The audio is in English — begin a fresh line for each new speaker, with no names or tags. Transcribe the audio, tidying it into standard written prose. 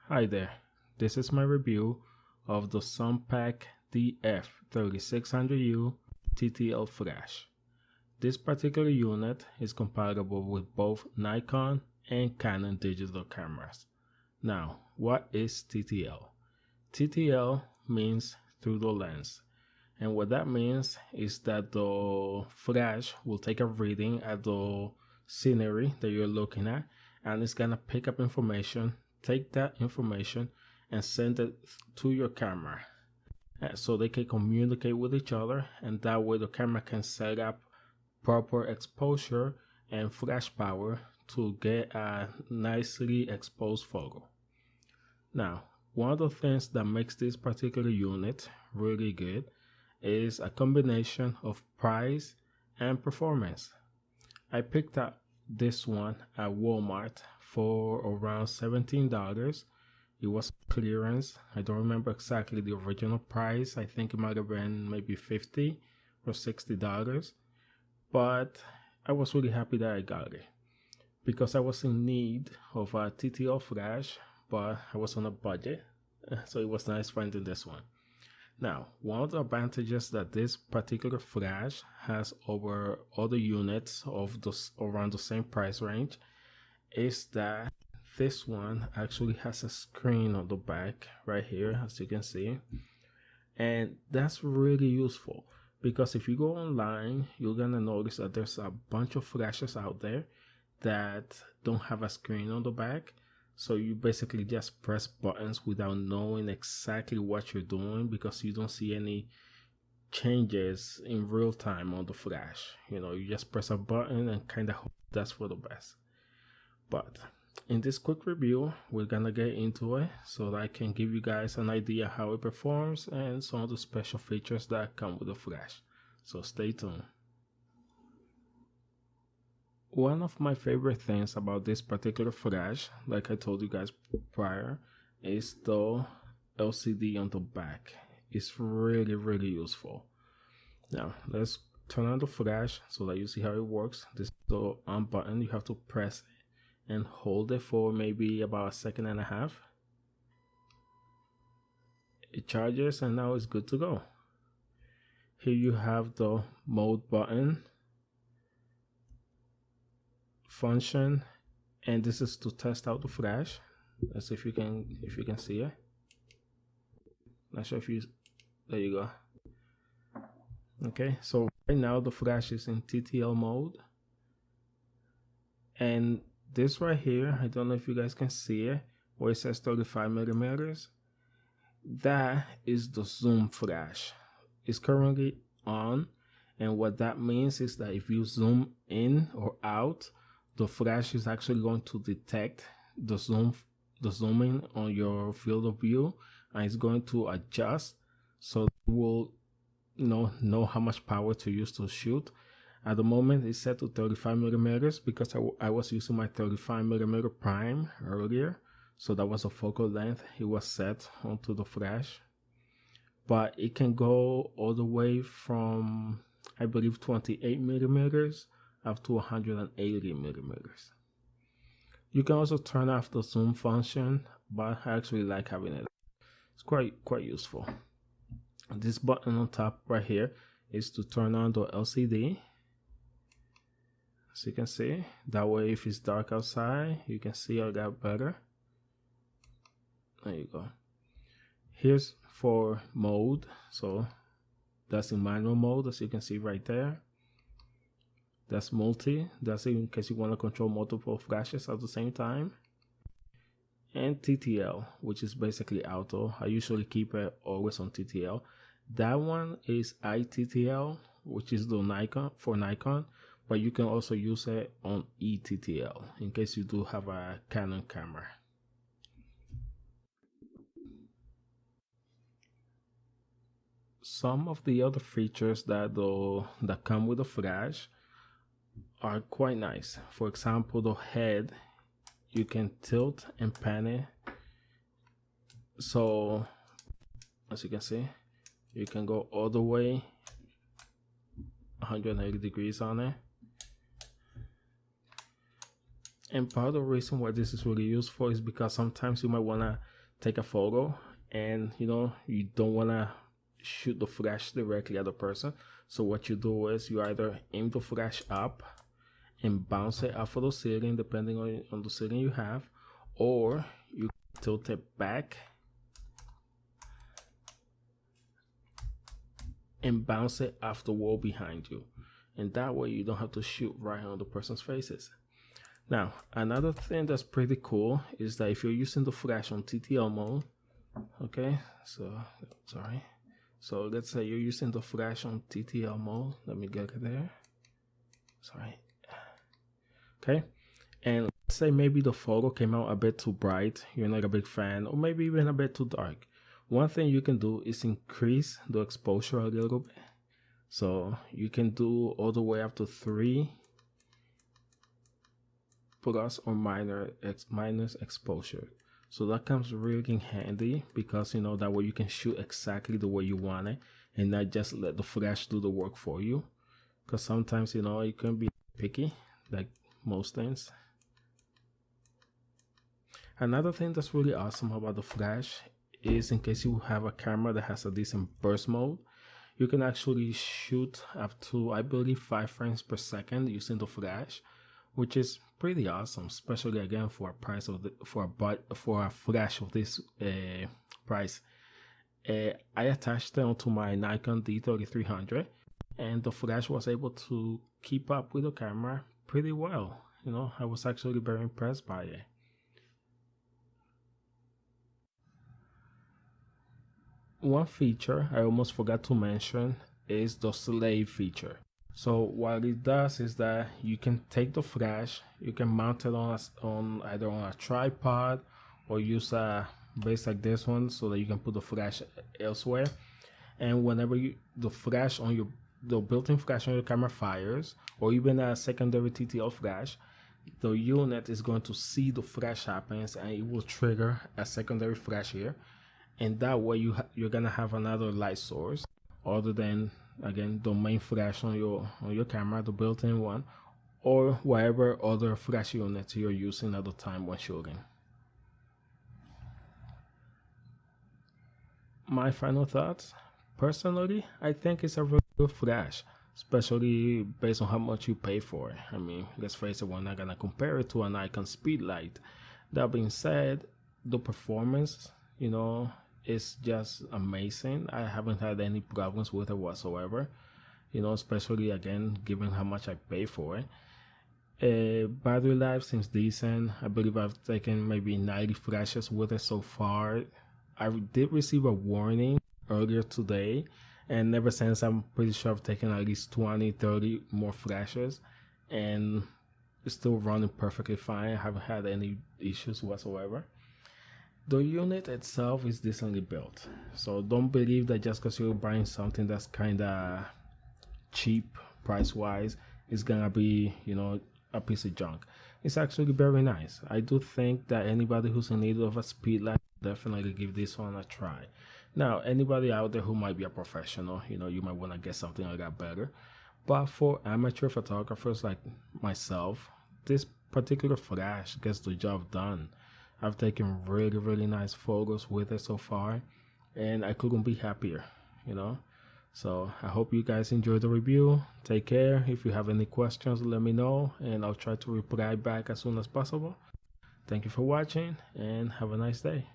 Hi there, this is my review of the SunPak DF3600U TTL flash. This particular unit is compatible with both Nikon and Canon digital cameras. Now, what is TTL? TTL means through the lens, and what that means is that the flash will take a reading at the scenery that you're looking at, and it's gonna pick up information, take that information and send it to your camera so they can communicate with each other, and that way the camera can set up proper exposure and flash power to get a nicely exposed photo. Now, one of the things that makes this particular unit really good is a combination of price and performance. I picked up this one at Walmart for around $17. It was clearance. I don't remember exactly the original price. I think it might have been maybe $50 or $60, but I was really happy that I got it because I was in need of a TTL flash, but I was on a budget, so it was nice finding this one. Now, one of the advantages that this particular flash has over other units of those around the same price range is that this one actually has a screen on the back right here, as you can see, and that's really useful because if you go online, you're gonna notice that there's a bunch of flashes out there that don't have a screen on the back. So you basically just press buttons without knowing exactly what you're doing because you don't see any changes in real time on the flash. You just press a button and kind of hope that's for the best. But in this quick review, we're gonna get into it so that I can give you guys an idea how it performs and some of the special features that come with the flash. So stay tuned. One of my favorite things about this particular flash, like I told you guys prior, is the LCD on the back. It's really useful. Now let's turn on the flash so that you see how it works. This is the on button. You have to press it and hold it for maybe about a second and a half. It charges and now it's good to go. Here you have the mode button function, and this is to test out the flash. Let's see if you can see it. Not sure if you, there you go. Okay, so right now the flash is in TTL mode, and this right here, I don't know if you guys can see it, where it says 35 millimeters, that is the zoom flash. It's currently on, and what that means is that if you zoom in or out, the flash is actually going to detect the zooming on your field of view, and it's going to adjust so it will know how much power to use to shoot. At the moment it's set to 35 millimeters because I was using my 35 millimeter prime earlier, so that was a focal length it was set onto the flash. But it can go all the way from, I believe, 28 millimeters up to 180 millimeters. You can also turn off the zoom function, but I actually like having it. It's quite useful. This button on top right here is to turn on the LCD. As you can see, that way if it's dark outside, you can see a lot better. There you go. Here's for mode, so that's in manual mode, as you can see right there. That's multi, that's in case you want to control multiple flashes at the same time. And TTL, which is basically auto. I usually keep it always on TTL. That one is iTTL, which is the Nikon for Nikon, but you can also use it on eTTL in case you do have a Canon camera. Some of the other features that come with the flash are quite nice. For example, the head, you can tilt and pan it, so as you can see, you can go all the way 180 degrees on it, And part of the reason why this is really useful is because sometimes you might want to take a photo and you don't want to shoot the flash directly at the person. So what you do is you either aim the flash up and bounce it off of the ceiling, depending on the ceiling you have, or you tilt it back and bounce it off the wall behind you, and that way you don't have to shoot right on the person's faces. Now, another thing that's pretty cool is that if you're using the flash on TTL mode, okay, so let's say you're using the flash on TTL mode. Let me get it there. Sorry. Okay, and let's say maybe the photo came out a bit too bright, you're not a big fan, or maybe even a bit too dark. One thing you can do is increase the exposure a little bit. So you can do all the way up to 3 plus or minus exposure. So that comes really handy because that way you can shoot exactly the way you want it and not just let the flash do the work for you. Because sometimes you can be picky, like most things. Another thing that's really awesome about the flash is, in case you have a camera that has a decent burst mode, you can actually shoot up to, I believe, 5 frames per second using the flash, which is pretty awesome, especially again for a price of for a flash of this price. I attached it onto my Nikon D3600, and the flash was able to keep up with the camera pretty well. I was actually very impressed by it. One feature I almost forgot to mention is the slave feature. So what it does is that you can take the flash, you can mount it on either on a tripod or use a base like this one so that you can put the flash elsewhere. And whenever the built-in flash on your camera fires, or even a secondary TTL flash, the unit is going to see the flash happens and it will trigger a secondary flash here. And that way you're gonna have another light source other than, again, the main flash on your camera, the built-in one, or whatever other flash units you're using at the time when shooting. My final thoughts: personally, I think it's a really good flash, especially based on how much you pay for it. I mean, let's face it, we're not gonna compare it to an Nikon Speedlight. That being said, the performance, it's just amazing. I haven't had any problems with it whatsoever, especially again given how much I pay for it. Battery life seems decent. I believe I've taken maybe 90 flashes with it so far. I did receive a warning earlier today, and ever since I'm pretty sure I've taken at least 20-30 more flashes, and it's still running perfectly fine. I haven't had any issues whatsoever. The unit itself is decently built, so don't believe that just because you're buying something that's kind of cheap price-wise, it's gonna be, a piece of junk. It's actually very nice. I do think that anybody who's in need of a speedlight, definitely give this one a try. Now, anybody out there who might be a professional, you might want to get something like that better. But for amateur photographers like myself, this particular flash gets the job done. I've taken really, really nice photos with it so far, and I couldn't be happier, So I hope you guys enjoyed the review. Take care. If you have any questions, let me know, and I'll try to reply back as soon as possible. Thank you for watching, and have a nice day.